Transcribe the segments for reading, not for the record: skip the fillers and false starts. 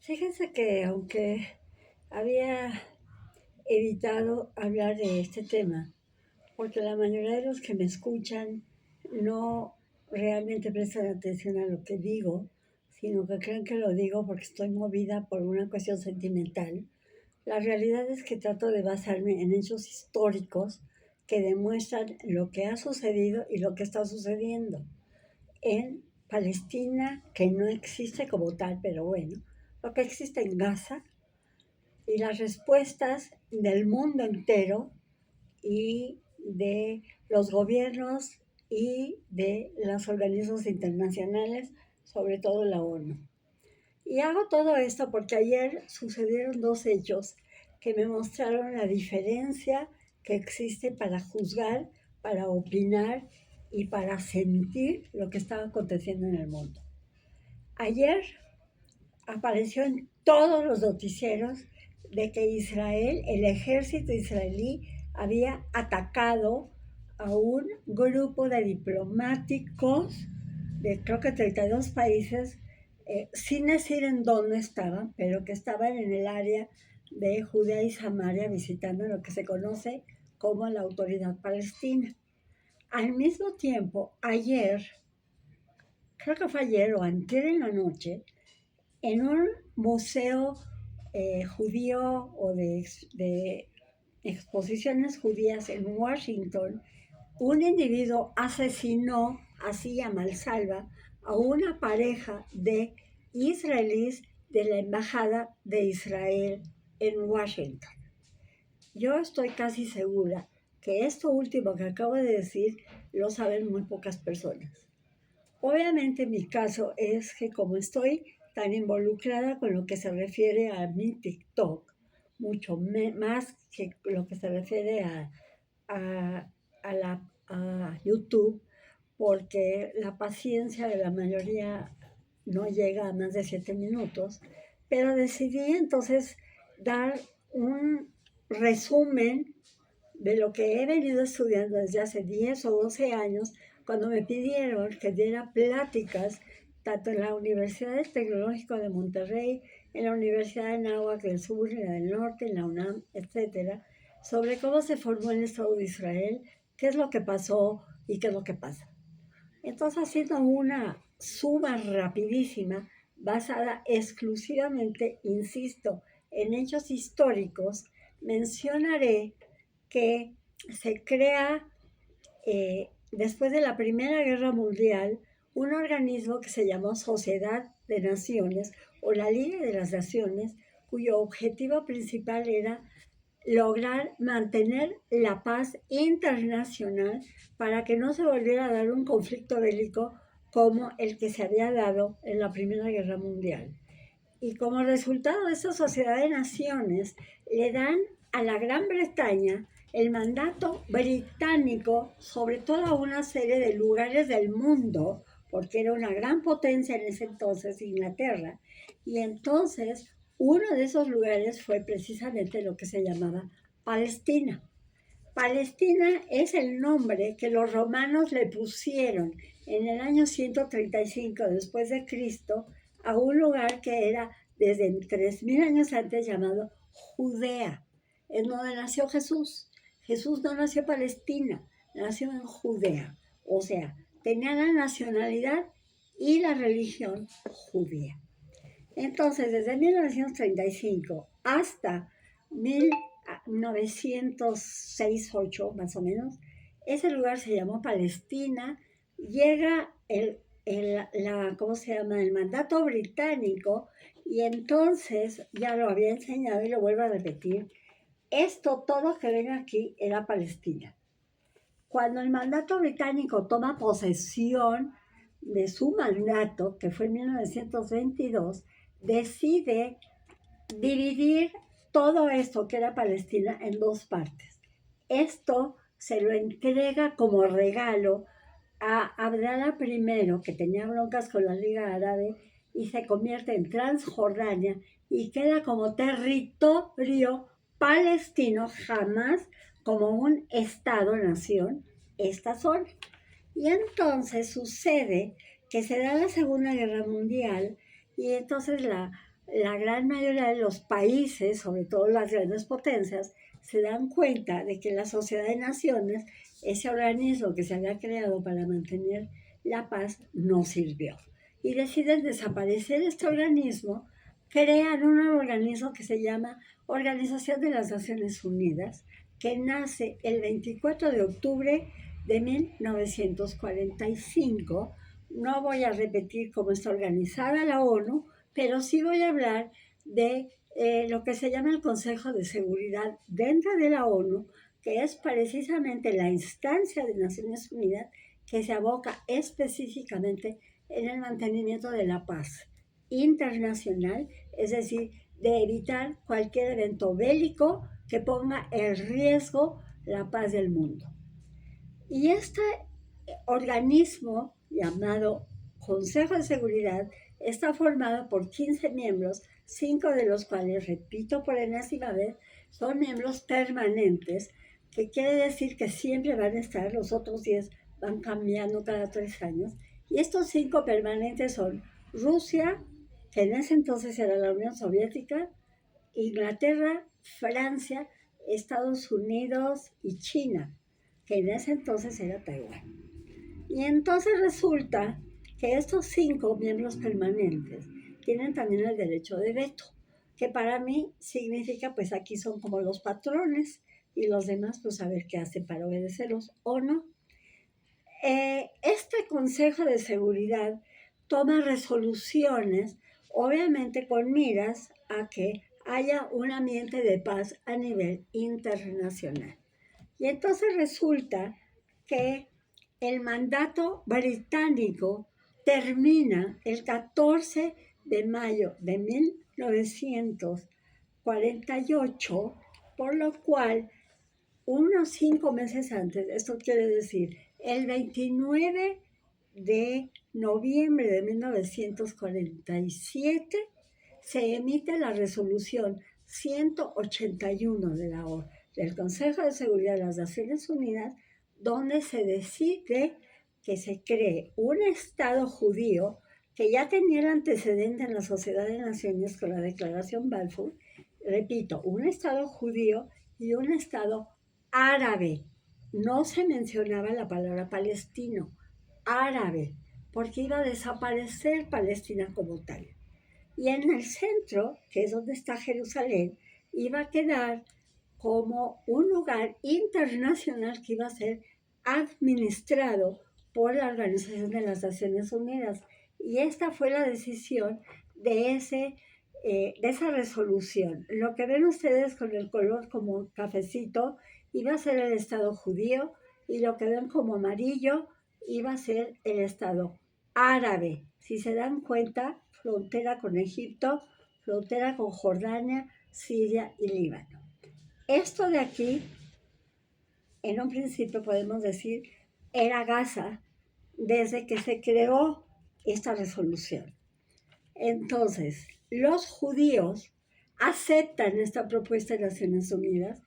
Fíjense que aunque había evitado hablar de este tema, porque la mayoría de los que me escuchan no realmente prestan atención a lo que digo, sino que creen que lo digo porque estoy movida por una cuestión sentimental. La realidad es que trato de basarme en hechos históricos que demuestran lo que ha sucedido y lo que está sucediendo en Palestina, que no existe como tal, pero bueno, lo que existe en Gaza y las respuestas del mundo entero y de los gobiernos y de los organismos internacionales, sobre todo la ONU. Y hago todo esto porque ayer sucedieron dos hechos que me mostraron la diferencia que existe para juzgar, para opinar y para sentir lo que estaba aconteciendo en el mundo. Ayer apareció en todos los noticieros de que Israel, el ejército israelí, había atacado a un grupo de diplomáticos de creo que 32 países, sin decir en dónde estaban, pero que estaban en el área de Judea y Samaria visitando lo que se conoce como la Autoridad Palestina. Al mismo tiempo, ayer, creo que fue ayer o antes en la noche, en un museo judío o de exposiciones judías en Washington, un individuo asesinó así a malsalva a una pareja de israelíes de la Embajada de Israel en Washington. Yo estoy casi segura que esto último que acabo de decir lo saben muy pocas personas. Obviamente mi caso es que como estoy tan involucrada con lo que se refiere a mi TikTok, mucho más que lo que se refiere a, a YouTube, porque la paciencia de la mayoría no llega a más de 7 minutos, pero decidí entonces dar un resumen de lo que he venido estudiando desde hace 10 o 12 años, cuando me pidieron que diera pláticas tanto en la Universidad del Tecnológico de Monterrey, en la Universidad de Anáhuac del Sur, en la del Norte, en la UNAM, etcétera, sobre cómo se formó el Estado de Israel, qué es lo que pasó y qué es lo que pasa. Entonces, haciendo una suma rapidísima, basada exclusivamente, insisto, en hechos históricos, mencionaré que se crea después de la Primera Guerra Mundial un organismo que se llamó Sociedad de Naciones o la Liga de las Naciones, cuyo objetivo principal era lograr mantener la paz internacional para que no se volviera a dar un conflicto bélico como el que se había dado en la Primera Guerra Mundial. Y como resultado de esa sociedad de naciones, le dan a la Gran Bretaña el mandato británico sobre toda una serie de lugares del mundo, porque era una gran potencia en ese entonces, Inglaterra, y entonces uno de esos lugares fue precisamente lo que se llamaba Palestina. Palestina es el nombre que los romanos le pusieron en el año 135 después de Cristo a un lugar que era desde 3000 años antes llamado Judea, en donde nació Jesús. Jesús no nació en Palestina, nació en Judea, o sea, tenía la nacionalidad y la religión judía. Entonces, desde 1935 hasta 1906-8 más o menos, ese lugar se llamó Palestina. Llega ¿cómo se llama? El mandato británico, y entonces ya lo había enseñado y lo vuelvo a repetir. Esto, todo que ven aquí, era Palestina. Cuando el mandato británico toma posesión de su mandato, que fue en 1922, decide dividir todo esto que era Palestina en dos partes. Esto se lo entrega como regalo a Abdalá I, que tenía broncas con la Liga Árabe, y se convierte en Transjordania y queda como territorio palestino, jamás como un Estado-nación, esta zona. Y entonces sucede que se da la Segunda Guerra Mundial y entonces la gran mayoría de los países, sobre todo las grandes potencias, se dan cuenta de que la Sociedad de Naciones, ese organismo que se había creado para mantener la paz, no sirvió. Y deciden desaparecer este organismo, crean un nuevo organismo que se llama Organización de las Naciones Unidas, que nace el 24 de octubre de 1945. No voy a repetir cómo está organizada la ONU, pero sí voy a hablar de lo que se llama el Consejo de Seguridad dentro de la ONU, que es precisamente la instancia de Naciones Unidas que se aboca específicamente en el mantenimiento de la paz internacional, es decir, de evitar cualquier evento bélico que ponga en riesgo la paz del mundo. Y este organismo llamado Consejo de Seguridad está formado por 15 miembros, 5 de los cuales, repito por enésima vez, son miembros permanentes, que quiere decir que siempre van a estar, los otros 10 van cambiando cada 3 años, y estos 5 permanentes son Rusia, que en ese entonces era la Unión Soviética, Inglaterra, Francia, Estados Unidos y China, que en ese entonces era Taiwán. Y entonces resulta que estos 5 miembros permanentes tienen también el derecho de veto, que para mí significa, pues aquí son como los patrones y los demás, pues a ver qué hacen para obedecerlos o no. Este Consejo de Seguridad toma resoluciones, obviamente con miras a que haya un ambiente de paz a nivel internacional. Y entonces resulta que el mandato británico termina el 14 de mayo de 1948, por lo cual unos 5 meses antes, esto quiere decir el 29 de noviembre de 1947, se emite la resolución 181 del Consejo de Seguridad de las Naciones Unidas, donde se decide que se cree un Estado judío que ya tenía el antecedente en la Sociedad de Naciones con la Declaración Balfour, repito, un Estado judío y un Estado árabe. No se mencionaba la palabra palestino, árabe, porque iba a desaparecer Palestina como tal. Y en el centro, que es donde está Jerusalén, iba a quedar como un lugar internacional que iba a ser administrado por la Organización de las Naciones Unidas. Y esta fue la decisión de esa resolución. Lo que ven ustedes con el color como cafecito iba a ser el Estado judío, y lo que ven como amarillo iba a ser el Estado árabe. Si se dan cuenta, frontera con Egipto, frontera con Jordania, Siria y Líbano. Esto de aquí, en un principio podemos decir, era Gaza desde que se creó esta resolución. Entonces, los judíos aceptan esta propuesta de Naciones Unidas,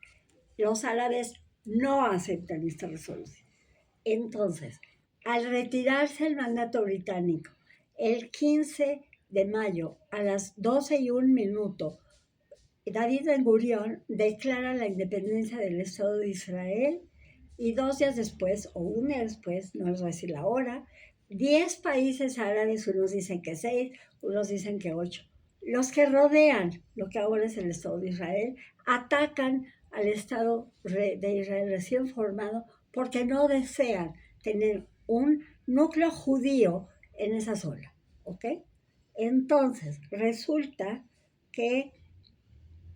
los árabes no aceptan esta resolución. Entonces, al retirarse el mandato británico el 15 de mayo a las 12:01, David Ben-Gurión declara la independencia del Estado de Israel, y 2 días después, o un día después, no les voy a decir la hora, 10 países árabes, unos dicen que 6, unos dicen que 8, los que rodean lo que ahora es el Estado de Israel, atacan al Estado de Israel recién formado porque no desean tener un núcleo judío en esa zona, ¿ok? Entonces, resulta que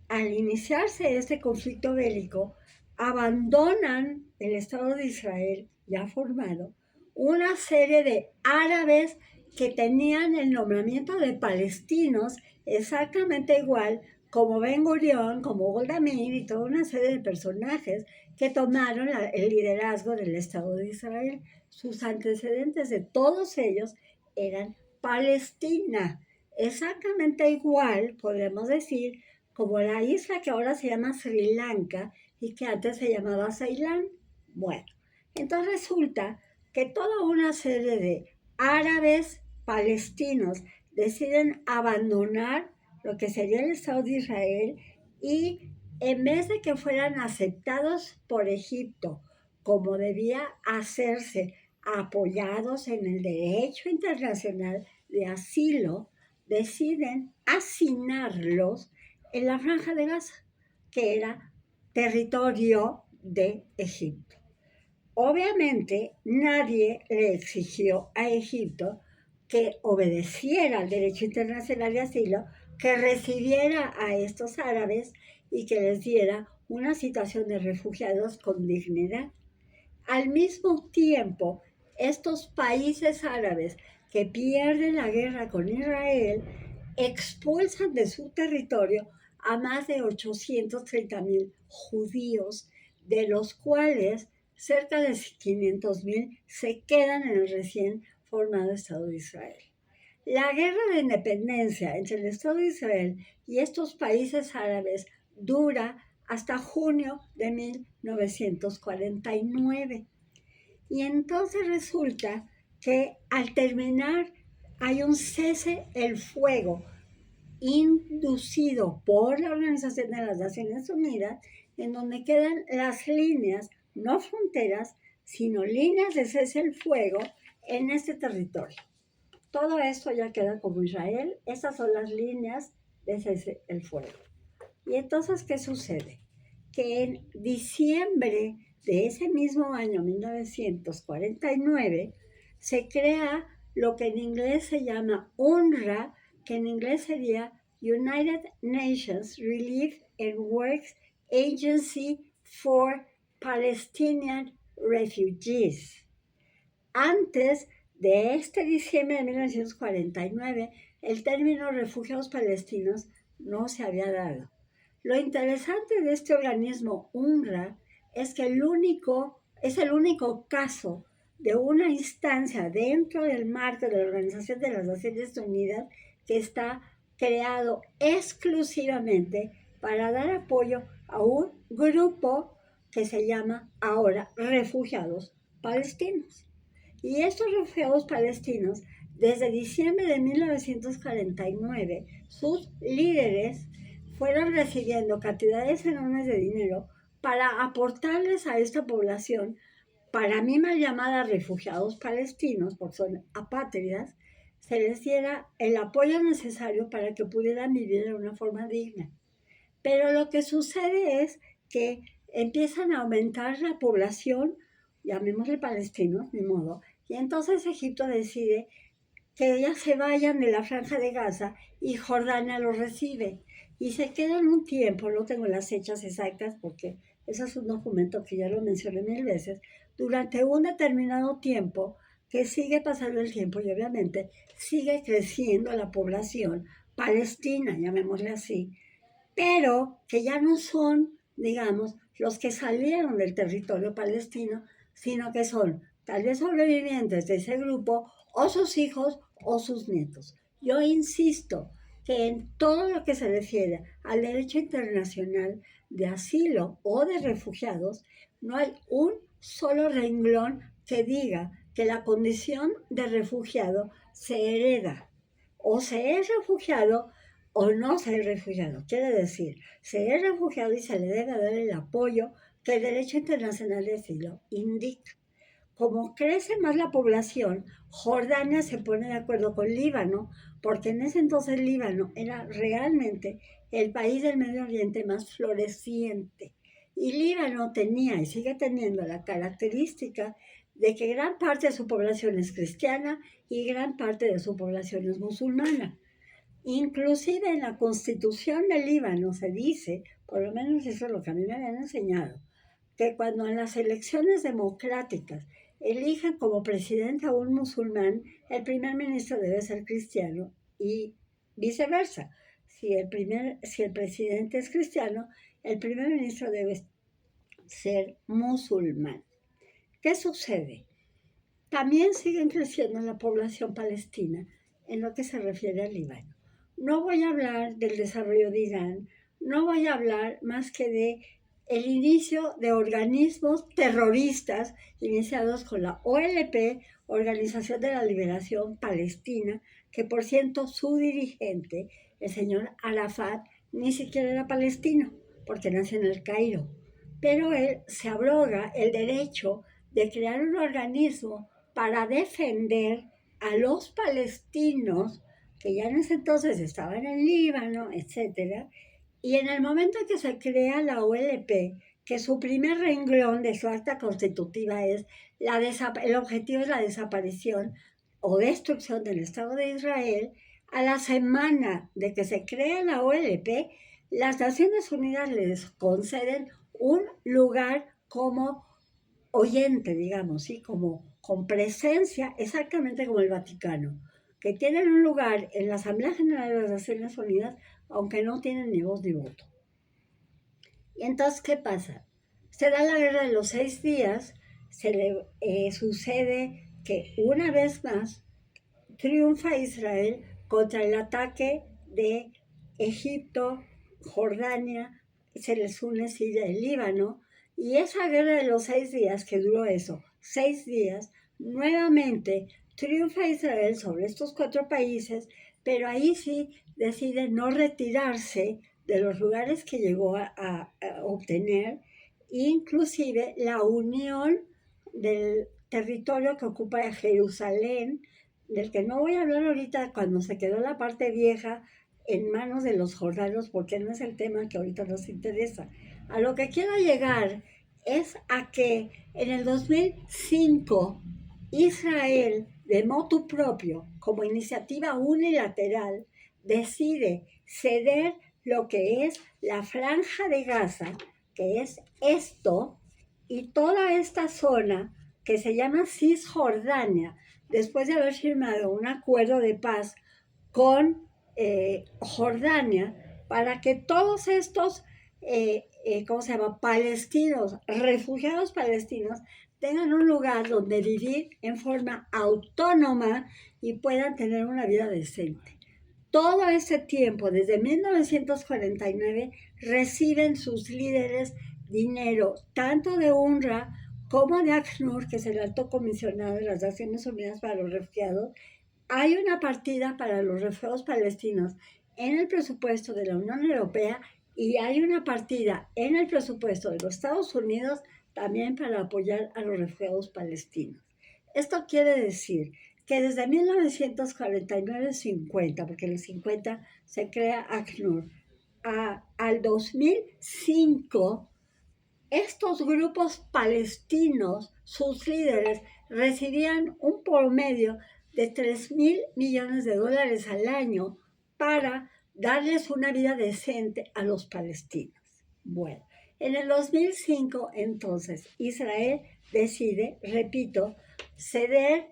al iniciarse este conflicto bélico, abandonan el Estado de Israel ya formado una serie de árabes que tenían el nombramiento de palestinos exactamente igual como Ben Gurión, como Golda Meir y toda una serie de personajes que tomaron el liderazgo del Estado de Israel. Sus antecedentes de todos ellos eran Palestina, exactamente igual, podemos decir, como la isla que ahora se llama Sri Lanka y que antes se llamaba Ceilán. Bueno, entonces resulta que toda una serie de árabes palestinos deciden abandonar lo que sería el Estado de Israel, y en vez de que fueran aceptados por Egipto como debía hacerse, apoyados en el derecho internacional de asilo, deciden asignarlos en la Franja de Gaza, que era territorio de Egipto. Obviamente, nadie le exigió a Egipto que obedeciera al derecho internacional de asilo, que recibiera a estos árabes y que les diera una situación de refugiados con dignidad. Al mismo tiempo, estos países árabes que pierden la guerra con Israel expulsan de su territorio a más de 830,000 judíos, de los cuales cerca de 500,000 se quedan en el recién formado Estado de Israel. La guerra de independencia entre el Estado de Israel y estos países árabes dura hasta junio de 1949. Y entonces resulta que al terminar hay un cese el fuego inducido por la Organización de las Naciones Unidas, en donde quedan las líneas, no fronteras, sino líneas de cese el fuego en este territorio. Todo esto ya queda como Israel. Estas son las líneas de cese el fuego. Y entonces, ¿qué sucede? Que en diciembre de ese mismo año, 1949, se crea lo que en inglés se llama UNRWA, que en inglés sería United Nations Relief and Works Agency for Palestinian Refugees. Antes de este diciembre de 1949, el término refugiados palestinos no se había dado. Lo interesante de este organismo UNRWA es que es el único caso de una instancia dentro del marco de la Organización de las Naciones Unidas que está creado exclusivamente para dar apoyo a un grupo que se llama ahora refugiados palestinos. Y estos refugiados palestinos, desde diciembre de 1949, sus líderes fueron recibiendo cantidades enormes de dinero para aportarles a esta población, para mí mal llamada refugiados palestinos, porque son apátridas, se les diera el apoyo necesario para que pudieran vivir de una forma digna. Pero lo que sucede es que empiezan a aumentar la población, llamémosle palestinos, ni modo, y entonces Egipto decide que ellas se vayan de la Franja de Gaza y Jordania los recibe. Y se quedan un tiempo, no tengo las fechas exactas porque ese es un documento que ya lo mencioné 1000 veces, durante un determinado tiempo que sigue pasando el tiempo y obviamente sigue creciendo la población palestina, llamémosle así, pero que ya no son, digamos, los que salieron del territorio palestino, sino que son tal vez sobrevivientes de ese grupo o sus hijos o sus nietos. Yo insisto que en todo lo que se refiere al derecho internacional de asilo o de refugiados, no hay un solo renglón que diga que la condición de refugiado se hereda o se es refugiado o no ser refugiado. Quiere decir, se es refugiado y se le debe dar el apoyo que el derecho internacional de asilo indica. Como crece más la población, Jordania se pone de acuerdo con Líbano, porque en ese entonces Líbano era realmente el país del Medio Oriente más floreciente. Y Líbano tenía y sigue teniendo la característica de que gran parte de su población es cristiana y gran parte de su población es musulmana. Inclusive en la Constitución del Líbano se dice, por lo menos eso es lo que a mí me habían enseñado, que cuando en las elecciones democráticas eligen como presidente a un musulmán, el primer ministro debe ser cristiano y viceversa. Si el presidente es cristiano, el primer ministro debe ser musulmán. ¿Qué sucede? También siguen creciendo la población palestina en lo que se refiere al Líbano. No voy a hablar del desarrollo de Irán, no voy a hablar más que de el inicio de organismos terroristas iniciados con la OLP, Organización de la Liberación Palestina, que por cierto su dirigente el señor Arafat ni siquiera era palestino, porque nació en el Cairo, pero él se abroga el derecho de crear un organismo para defender a los palestinos que ya en ese entonces estaban en Líbano, etc. Y en el momento en que se crea la OLP, que su primer renglón de su acta constitutiva es el objetivo es la desaparición o destrucción del Estado de Israel, a la semana de que se crea la OLP, las Naciones Unidas les conceden un lugar como oyente, digamos, ¿sí? Como con presencia, exactamente como el Vaticano, que tienen un lugar en la Asamblea General de las Naciones Unidas, aunque no tienen ni voz ni voto. Y entonces, ¿qué pasa? Se da la guerra de los 6 días, sucede que una vez más triunfa Israel contra el ataque de Egipto, Jordania, se les une Siria y Líbano, y esa guerra de los 6 días, que duró eso, 6 días, nuevamente triunfa Israel sobre estos 4 países, pero ahí sí decide no retirarse de los lugares que llegó a obtener, inclusive la unión del territorio que ocupa Jerusalén, del que no voy a hablar ahorita cuando se quedó la parte vieja en manos de los jordanos, porque no es el tema que ahorita nos interesa. A lo que quiero llegar es a que en el 2005 Israel, de motu propio, como iniciativa unilateral, decide ceder lo que es la Franja de Gaza, que es esto, y toda esta zona que se llama Cisjordania, después de haber firmado un acuerdo de paz con Jordania, para que todos estos, ¿cómo se llama?, palestinos, refugiados palestinos, tengan un lugar donde vivir en forma autónoma y puedan tener una vida decente. Todo ese tiempo, desde 1949, reciben sus líderes dinero, tanto de UNRWA como de ACNUR, que es el alto comisionado de las Naciones Unidas para los Refugiados. Hay una partida para los refugiados palestinos en el presupuesto de la Unión Europea y hay una partida en el presupuesto de los Estados Unidos también para apoyar a los refugiados palestinos. Esto quiere decir que desde 1949-50, porque en el 50 se crea ACNUR, al 2005, estos grupos palestinos, sus líderes, recibían un promedio de 3,000 millones de dólares al año para darles una vida decente a los palestinos. Bueno, en el 2005, entonces, Israel decide, repito, ceder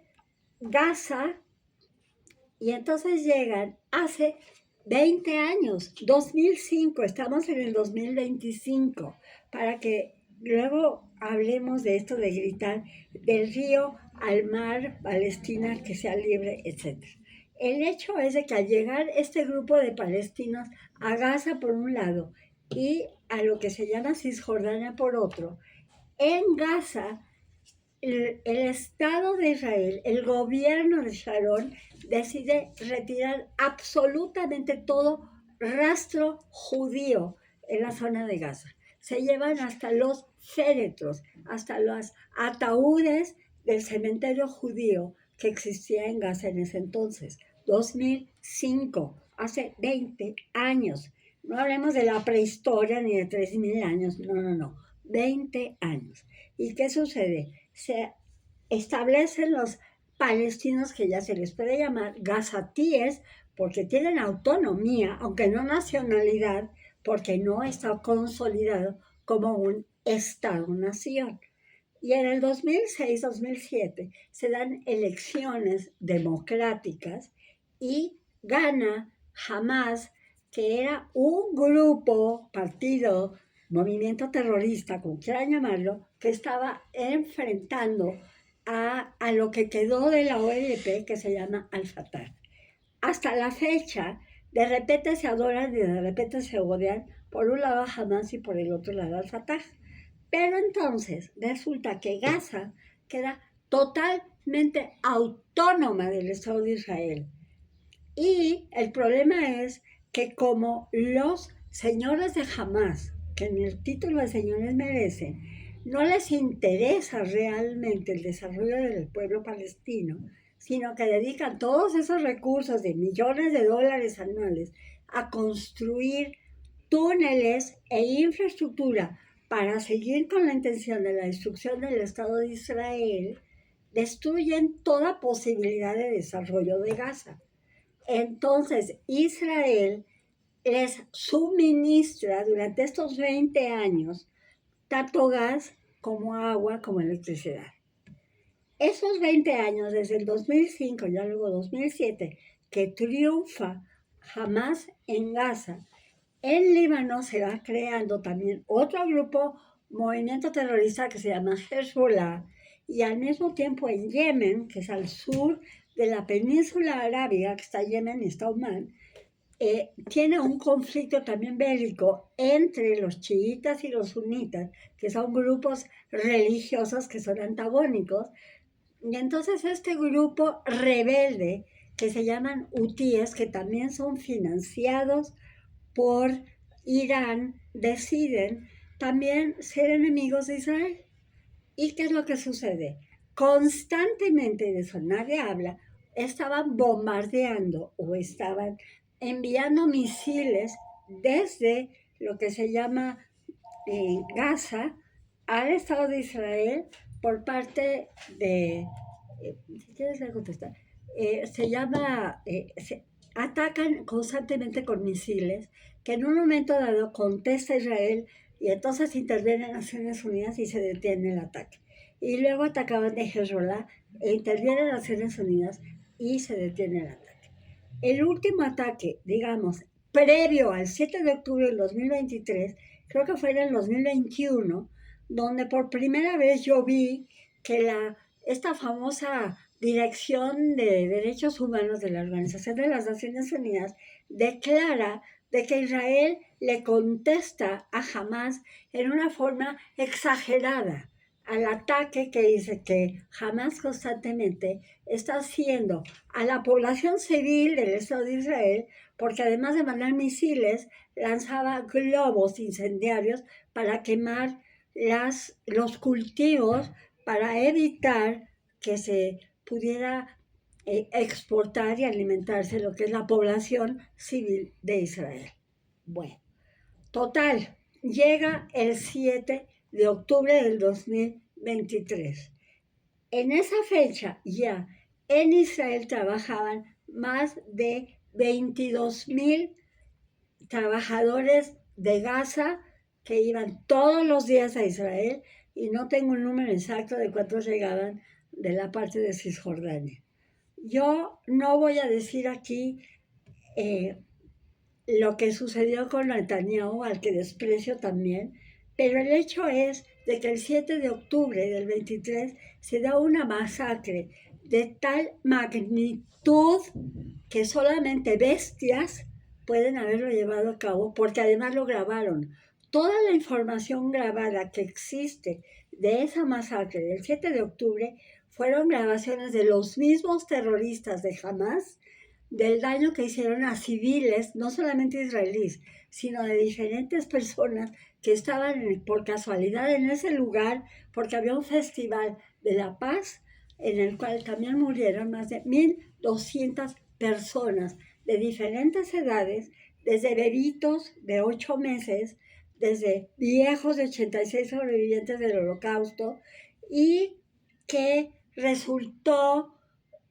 Gaza, y entonces llegan hace 20 años, 2005, estamos en el 2025, para que luego hablemos de esto de gritar del río al mar, Palestina, que sea libre, etc. El hecho es de que al llegar este grupo de palestinos a Gaza por un lado y a lo que se llama Cisjordania por otro, en Gaza el Estado de Israel, el gobierno de Sharon, decide retirar absolutamente todo rastro judío en la zona de Gaza. Se llevan hasta los féretros, hasta los ataúdes del cementerio judío que existía en Gaza en ese entonces, 2005, hace 20 años. No hablemos de la prehistoria ni de 3,000 años, no, 20 años. ¿Y qué sucede? Se establecen los palestinos, que ya se les puede llamar gazatíes, porque tienen autonomía, aunque no nacionalidad, porque no está consolidado como un Estado-nación. Y en el 2006-2007 se dan elecciones democráticas y gana Hamas, que era un grupo, partido, movimiento terrorista, como quieran llamarlo, que estaba enfrentando a lo que quedó de la OLP, que se llama Al-Fatah. Hasta la fecha, de repente se adoran y de repente se odian, por un lado Hamas y por el otro lado Al-Fatah. Pero entonces resulta que Gaza queda totalmente autónoma del Estado de Israel. Y el problema es que como los señores de Hamás, que en el título de señores merecen, no les interesa realmente el desarrollo del pueblo palestino, sino que dedican todos esos recursos de millones de dólares anuales a construir túneles e infraestructura para seguir con la intención de la destrucción del Estado de Israel, destruyen toda posibilidad de desarrollo de Gaza. Entonces, Israel les suministra durante estos 20 años tanto gas como agua como electricidad. Esos 20 años, desde el 2005, ya luego 2007, que triunfa Hamas en Gaza, en Líbano se va creando también otro grupo, movimiento terrorista que se llama Hezbollah, y al mismo tiempo en Yemen, que es al sur de la península arábiga, que está Yemen y está Omán, tiene un conflicto también bélico entre los chiitas y los sunitas, que son grupos religiosos que son antagónicos. Y entonces este grupo rebelde, que se llaman hutíes, que también son financiados por Irán, deciden también ser enemigos de Israel. ¿Y qué es lo que sucede? Constantemente, de eso nadie habla, estaban bombardeando o estaban enviando misiles desde lo que se llama Gaza al Estado de Israel por parte de, si quieres contestar, se llama, atacan constantemente con misiles que en un momento dado contesta Israel y entonces intervienen Naciones Unidas y se detiene el ataque. Y luego atacaban de Hezbollah e intervienen Naciones Unidas y se detiene el ataque. El último ataque, digamos, previo al 7 de octubre del 2023, creo que fue en el 2021, donde por primera vez yo vi que esta famosa Dirección de Derechos Humanos de la Organización de las Naciones Unidas declara de que Israel le contesta a Hamás en una forma exagerada al ataque que dice que Hamás constantemente está haciendo a la población civil del Estado de Israel, porque además de mandar misiles, lanzaba globos incendiarios para quemar los cultivos, para evitar que se pudiera exportar y alimentarse lo que es la población civil de Israel. Bueno, total, llega el 7 de octubre del 2023. En esa fecha ya en Israel trabajaban más de 22,000 trabajadores de Gaza que iban todos los días a Israel, y no tengo un número exacto de cuántos llegaban de la parte de Cisjordania. Yo no voy a decir aquí lo que sucedió con Netanyahu, al que desprecio también, pero el hecho es de que el 7 de octubre del 23 se da una masacre de tal magnitud que solamente bestias pueden haberlo llevado a cabo, porque además lo grabaron. Toda la información grabada que existe de esa masacre del 7 de octubre fueron grabaciones de los mismos terroristas de Hamás, del daño que hicieron a civiles, no solamente israelíes, sino de diferentes personas que estaban por casualidad en ese lugar, porque había un festival de la paz en el cual también murieron más de 1,200 personas de diferentes edades, desde bebitos de 8 meses, desde viejos de 86 sobrevivientes del Holocausto, y que resultó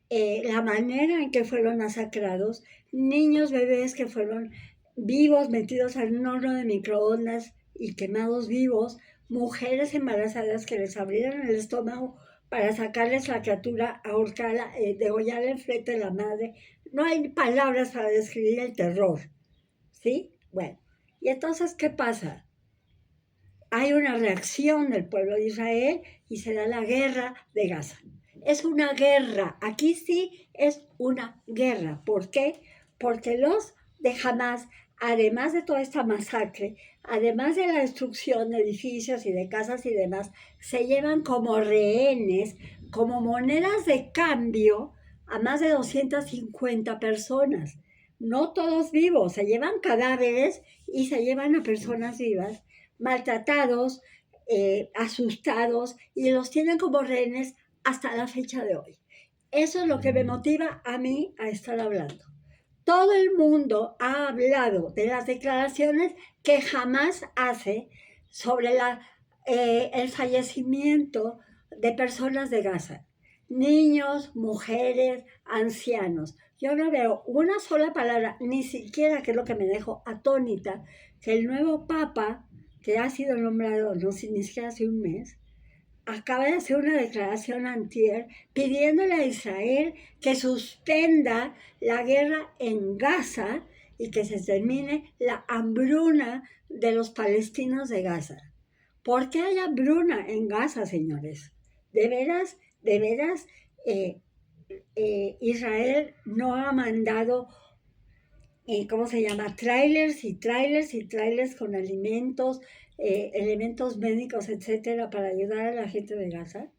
la manera en que fueron masacrados, niños, bebés que fueron vivos, metidos en un horno de microondas y quemados vivos, mujeres embarazadas que les abrieron el estómago para sacarles la criatura, ahorcarla, degollarla enfrente de la madre. No hay palabras para describir el terror, ¿sí? Bueno, y entonces, ¿qué pasa? Hay una reacción del pueblo de Israel y se da la guerra de Gaza. Es una guerra, aquí sí es una guerra. ¿Por qué? Porque los de Hamás, además de toda esta masacre, además de la destrucción de edificios y de casas y demás, se llevan como rehenes, como monedas de cambio, a más de 250 personas. no todos vivos, se llevan cadáveres y se llevan a personas vivas, maltratados, asustados, y los tienen como rehenes hasta la fecha de hoy. Eso es lo que me motiva a mí a estar hablando. Todo el mundo ha hablado de las declaraciones que jamás hace sobre el fallecimiento de personas de Gaza, niños, mujeres, ancianos. Yo no veo una sola palabra, ni siquiera, que es lo que me dejó atónita, que el nuevo Papa, que ha sido nombrado no sé, ni siquiera hace un mes, acaba de hacer una declaración antier pidiéndole a Israel que suspenda la guerra en Gaza y que se termine la hambruna de los palestinos de Gaza. ¿Por qué hay hambruna en Gaza, señores? De veras, Israel no ha mandado, ¿cómo se llama? Trailers y trailers y trailers con alimentos, elementos médicos, etcétera, para ayudar a la gente de Gaza.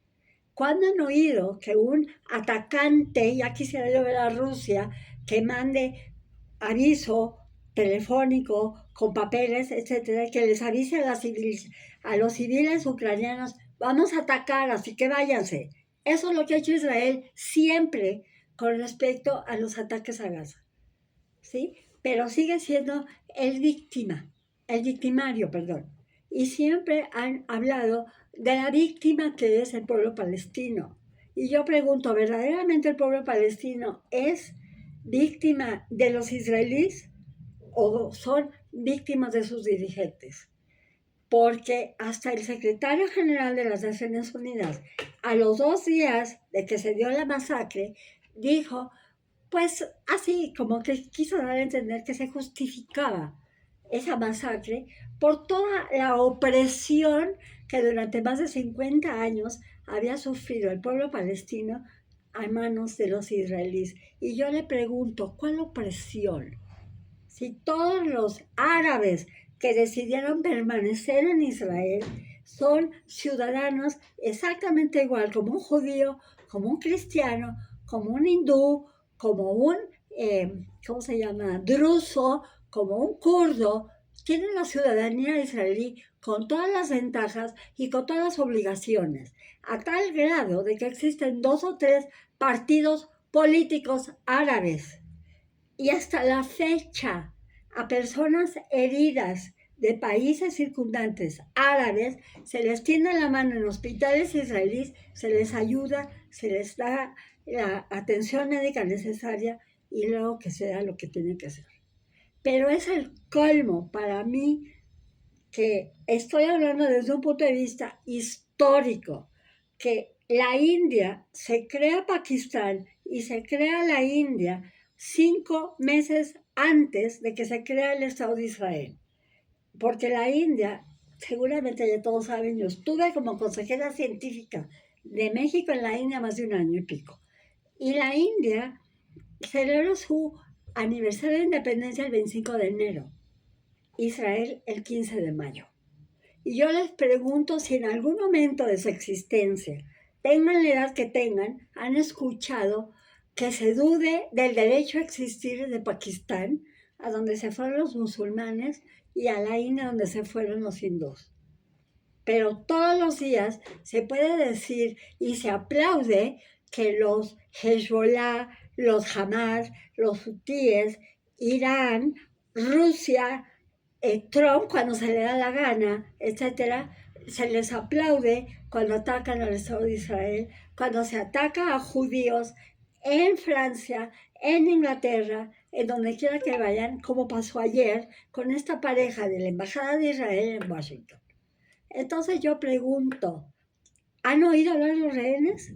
¿Cuándo han oído que un atacante, ya quisiera yo ver a Rusia, que mande aviso telefónico con papeles, etcétera, que les avise a los civiles ucranianos, vamos a atacar, así que váyanse? Eso es lo que ha hecho Israel siempre con respecto a los ataques a Gaza, ¿sí? Pero sigue siendo el victimario, perdón. Y siempre han hablado de la víctima que es el pueblo palestino. Y yo pregunto, ¿verdaderamente el pueblo palestino es víctima de los israelíes o son víctimas de sus dirigentes? Porque hasta el secretario general de las Naciones Unidas, a los 2 días de que se dio la masacre, dijo, pues así como que quiso dar a entender que se justificaba esa masacre por toda la opresión que durante más de 50 años había sufrido el pueblo palestino a manos de los israelíes. Y yo le pregunto, ¿cuál opresión? Si todos los árabes que decidieron permanecer en Israel son ciudadanos exactamente igual como un judío, como un cristiano, como un hindú, como un, ¿cómo se llama?, druso, como un kurdo, tienen la ciudadanía israelí con todas las ventajas y con todas las obligaciones, a tal grado de que existen 2 o 3 partidos políticos árabes. Y hasta la fecha, a personas heridas de países circundantes árabes, se les tiende la mano en hospitales israelíes, se les ayuda, se les da la atención médica necesaria y luego que sea lo que tiene que ser. Pero es el colmo para mí, que estoy hablando desde un punto de vista histórico, que la India se crea Pakistán y se crea la India 5 meses antes de que se crea el Estado de Israel. Porque la India, seguramente ya todos saben, yo estuve como consejera científica de México en la India más de 1 año y pico. Y la India celebró su aniversario de independencia el 25 de enero, Israel el 15 de mayo. Y yo les pregunto si en algún momento de su existencia, tengan la edad que tengan, han escuchado que se dude del derecho a existir de Pakistán, a donde se fueron los musulmanes, y a la India, donde se fueron los hindús. Pero todos los días se puede decir y se aplaude que los Hezbollah, los Hamas, los hutíes, Irán, Rusia, Trump cuando se le da la gana, etcétera, se les aplaude cuando atacan al Estado de Israel, cuando se ataca a judíos en Francia, en Inglaterra, en donde quiera que vayan, como pasó ayer con esta pareja de la Embajada de Israel en Washington. Entonces yo pregunto, ¿han oído hablar de los rehenes?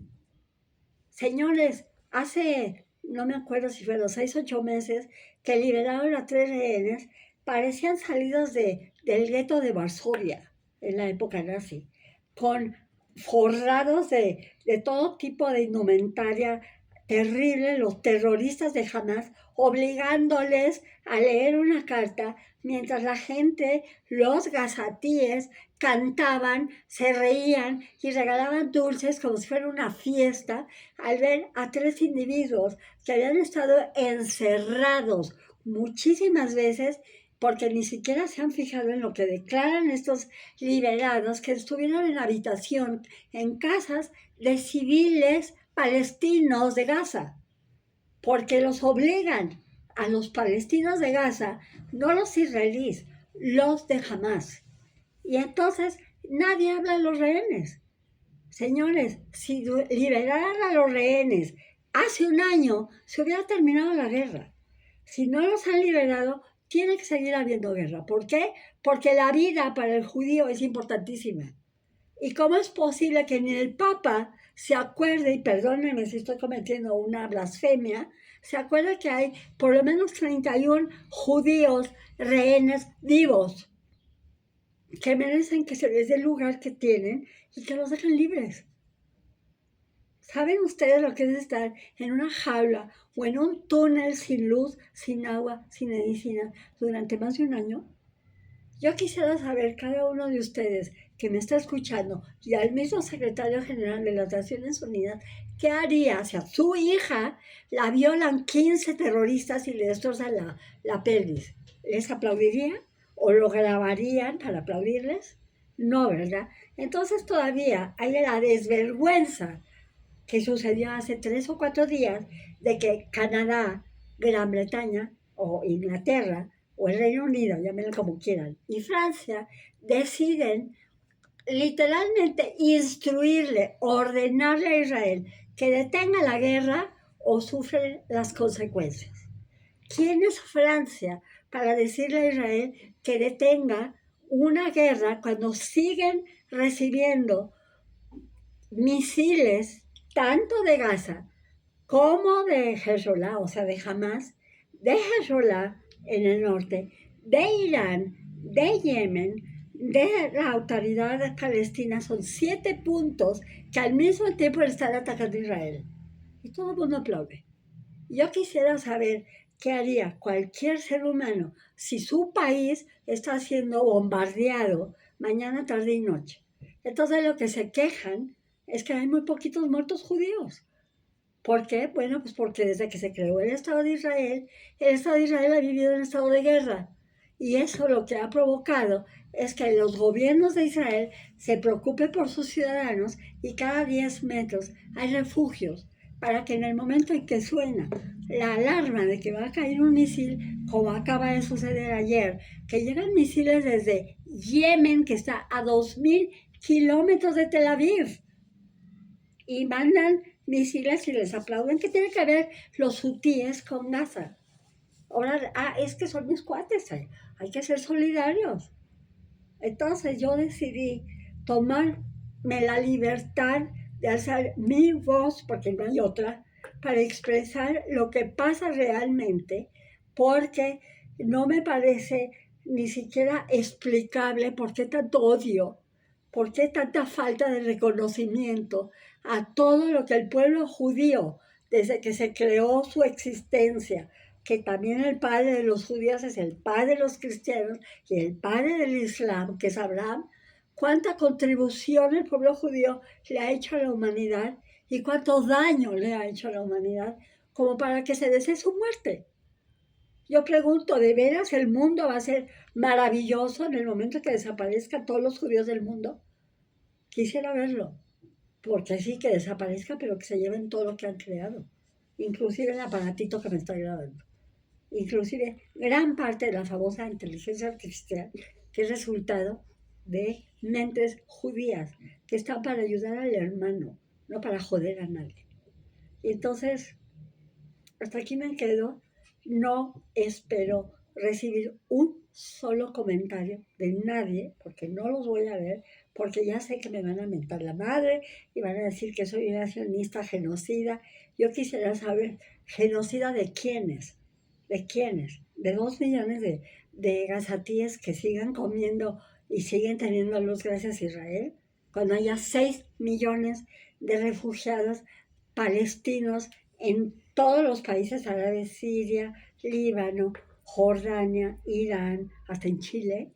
Señores, hace, no me acuerdo si fueron 6 o 8 meses, que liberaron a 3 rehenes, parecían salidos del gueto de Varsovia, en la época nazi, con forrados de todo tipo de indumentaria terrible, los terroristas de Hamas, obligándoles a leer una carta, mientras la gente, los gazatíes, cantaban, se reían y regalaban dulces como si fuera una fiesta al ver a 3 individuos que habían estado encerrados muchísimas veces porque ni siquiera se han fijado en lo que declaran estos liberados que estuvieron en habitación, en casas de civiles palestinos de Gaza, porque los obligan a los palestinos de Gaza, no los israelíes, los de Hamas. Y entonces nadie habla de los rehenes. Señores, si liberaran a los rehenes hace un año, se hubiera terminado la guerra. Si no los han liberado, tiene que seguir habiendo guerra. ¿Por qué? Porque la vida para el judío es importantísima. ¿Y cómo es posible que ni el Papa se acuerde, y perdónenme si estoy cometiendo una blasfemia, se acuerde que hay por lo menos 31 judíos rehenes vivos que merecen que se les dé el lugar que tienen y que los dejen libres? ¿Saben ustedes lo que es estar en una jaula o en un túnel sin luz, sin agua, sin medicina durante más de un año? Yo quisiera saber, cada uno de ustedes que me está escuchando, y al mismo secretario general de las Naciones Unidas, ¿qué haría si a su hija la violan 15 terroristas y le destrozan la pelvis? ¿Les aplaudiría? ¿O lo grabarían para aplaudirles? No, ¿verdad? Entonces todavía hay la desvergüenza que sucedió hace 3 o 4 días de que Canadá, Gran Bretaña o Inglaterra o el Reino Unido, llámenlo como quieran, y Francia deciden literalmente instruirle, ordenarle a Israel que detenga la guerra o sufre las consecuencias. ¿Quién es Francia para decirle a Israel que detenga una guerra cuando siguen recibiendo misiles tanto de Gaza como de Hezbollah, o sea, de Hamas, de Hezbollah en el norte, de Irán, de Yemen, de la autoridad palestina? Son 7 puntos que al mismo tiempo están atacando a Israel. Y todo el mundo aplaude. Yo quisiera saber qué haría cualquier ser humano si su país está siendo bombardeado mañana, tarde y noche. Entonces lo que se quejan es que hay muy poquitos muertos judíos. ¿Por qué? Bueno, pues porque desde que se creó el Estado de Israel ha vivido en estado de guerra. Y eso lo que ha provocado es que los gobiernos de Israel se preocupen por sus ciudadanos y cada 10 metros hay refugios para que en el momento en que suena la alarma de que va a caer un misil, como acaba de suceder ayer, que llegan misiles desde Yemen, que está a 2.000 kilómetros de Tel Aviv, y mandan misiles y les aplauden. ¿Qué tiene que ver los hutíes con Gaza? Ahora, es que son mis cuates, hay que ser solidarios. Entonces yo decidí tomarme la libertad de alzar mi voz, porque no hay otra, para expresar lo que pasa realmente, porque no me parece ni siquiera explicable por qué tanto odio, por qué tanta falta de reconocimiento a todo lo que el pueblo judío, desde que se creó su existencia, que también el padre de los judíos es el padre de los cristianos y el padre del Islam, que es Abraham, cuánta contribución el pueblo judío le ha hecho a la humanidad y cuánto daño le ha hecho a la humanidad, como para que se desee su muerte. Yo pregunto, ¿de veras el mundo va a ser maravilloso en el momento que desaparezcan todos los judíos del mundo? Quisiera verlo, porque sí, que desaparezca, pero que se lleven todo lo que han creado, inclusive el aparatito que me está grabando, inclusive gran parte de la famosa inteligencia artificial, que es resultado de mentes judías que están para ayudar al hermano, no para joder a nadie. Y entonces, hasta aquí me quedo. No espero recibir un solo comentario de nadie, porque no los voy a ver, porque ya sé que me van a mentar la madre y van a decir que soy una sionista genocida. Yo quisiera saber, ¿genocida de quiénes? ¿De quiénes? ¿De 2 millones de gazatíes que sigan comiendo y siguen teniendo luz gracias a Israel? Cuando haya 6 millones de refugiados palestinos en todos los países árabes, Siria, Líbano, Jordania, Irán, hasta en Chile.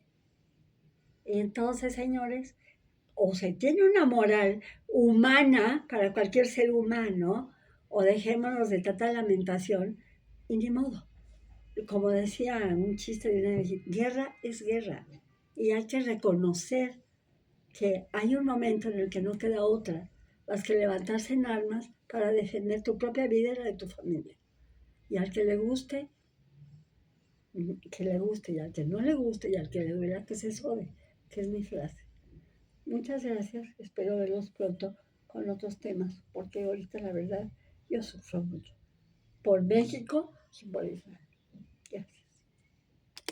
Entonces, señores, o se tiene una moral humana para cualquier ser humano, o dejémonos de tanta lamentación, y ni modo. como decía un chiste de una vez, guerra es guerra. Y hay que reconocer que hay un momento en el que no queda otra más que levantarse en armas para defender tu propia vida y la de tu familia. Y al que le guste, y al que no le guste, y al que le duela, que se sode, que es mi frase. Muchas gracias, espero verlos pronto con otros temas, porque ahorita la verdad yo sufro mucho. Por México y por Israel. Gracias.